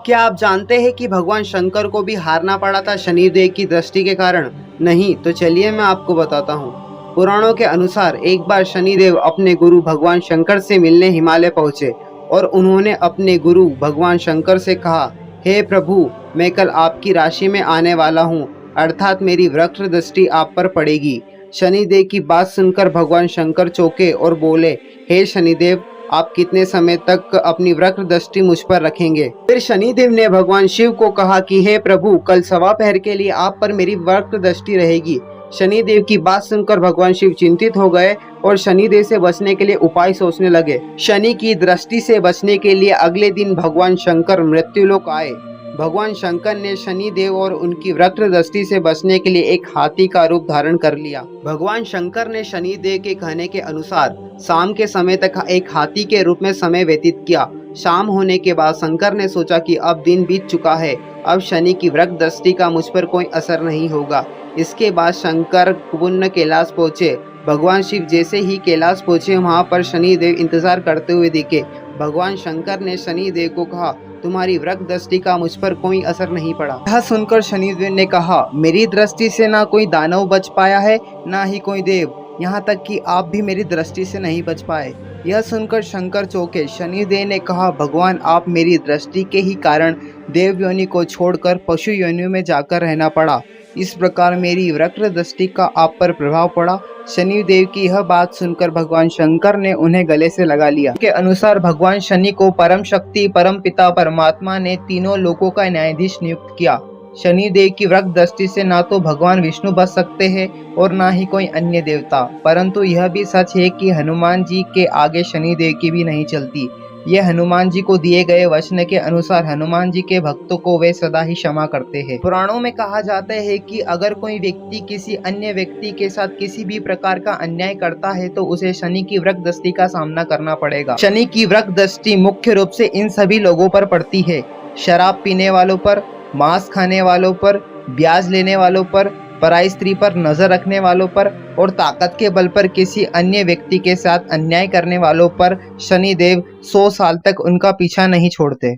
क्या आप जानते हैं कि भगवान शंकर को भी हारना पड़ा था शनिदेव की दृष्टि के कारण? नहीं तो चलिए मैं आपको बताता हूँ। पुराणों के अनुसार एक बार शनिदेव अपने गुरु भगवान शंकर से मिलने हिमालय पहुंचे और उन्होंने अपने गुरु भगवान शंकर से कहा, हे प्रभु, मैं कल आपकी राशि में आने वाला हूँ, अर्थात मेरी वक्र दृष्टि आप पर पड़ेगी। शनिदेव की बात सुनकर भगवान शंकर चौंके और बोले, हे शनिदेव, आप कितने समय तक अपनी वक्र दृष्टि मुझ पर रखेंगे? फिर शनिदेव ने भगवान शिव को कहा कि हे प्रभु, कल सवा पहर के लिए आप पर मेरी वक्र दृष्टि रहेगी। शनिदेव की बात सुनकर भगवान शिव चिंतित हो गए और शनिदेव से बचने के लिए उपाय सोचने लगे। शनि की दृष्टि से बचने के लिए अगले दिन भगवान शंकर मृत्युलोक आए। भगवान शंकर ने शनिदेव और उनकी वक्र दृष्टि से बचने के लिए एक हाथी का रूप धारण कर लिया। भगवान शंकर ने शनिदेव के कहने के अनुसार शाम के समय तक एक हाथी के रूप में समय व्यतीत किया। शाम होने के बाद शंकर ने सोचा कि अब दिन बीत चुका है, अब शनि की वक्र दृष्टि का मुझ पर कोई असर नहीं होगा। इसके बाद शंकर पुनः कैलाश पहुंचे। भगवान शिव जैसे ही कैलाश पहुंचे, वहां पर शनिदेव इंतजार करते हुए दिखे। भगवान शंकर ने शनिदेव को कहा, तुम्हारी वक्र दृष्टि का मुझ पर कोई असर नहीं पड़ा। यह सुनकर शनिदेव ने कहा, मेरी दृष्टि से ना कोई दानव बच पाया है, ना ही कोई देव, यहाँ तक कि आप भी मेरी दृष्टि से नहीं बच पाए। यह सुनकर शंकर चौंके। शनिदेव ने कहा, भगवान, आप मेरी दृष्टि के ही कारण देव योनि को छोड़कर पशु योनि में जाकर रहना पड़ा। इस प्रकार मेरी वक्र दृष्टि का आप पर प्रभाव पड़ा। शनिदेव की यह बात सुनकर भगवान शंकर ने उन्हें गले से लगा लिया। के अनुसार भगवान शनि को परम शक्ति परम पिता परमात्मा ने तीनों लोकों का न्यायाधीश नियुक्त किया। शनिदेव की वक्र दृष्टि से ना तो भगवान विष्णु बच सकते हैं और ना ही कोई अन्य देवता, परंतु यह भी सच है कि हनुमान जी के आगे शनिदेव की भी नहीं चलती। यह हनुमान जी को दिए गए वचन के अनुसार हनुमान जी के भक्तों को वे सदा ही क्षमा करते हैं। पुराणों में कहा जाता है कि अगर कोई व्यक्ति किसी अन्य व्यक्ति के साथ किसी भी प्रकार का अन्याय करता है तो उसे शनि की वक्र दृष्टि का सामना करना पड़ेगा। शनि की वक्र दृष्टि मुख्य रूप से इन सभी लोगों पर पड़ती है, शराब पीने वालों पर, मांस खाने वालों पर, ब्याज लेने वालों पर, पराई स्त्री पर नजर रखने वालों पर और ताकत के बल पर किसी अन्य व्यक्ति के साथ अन्याय करने वालों पर शनिदेव 100 साल तक उनका पीछा नहीं छोड़ते।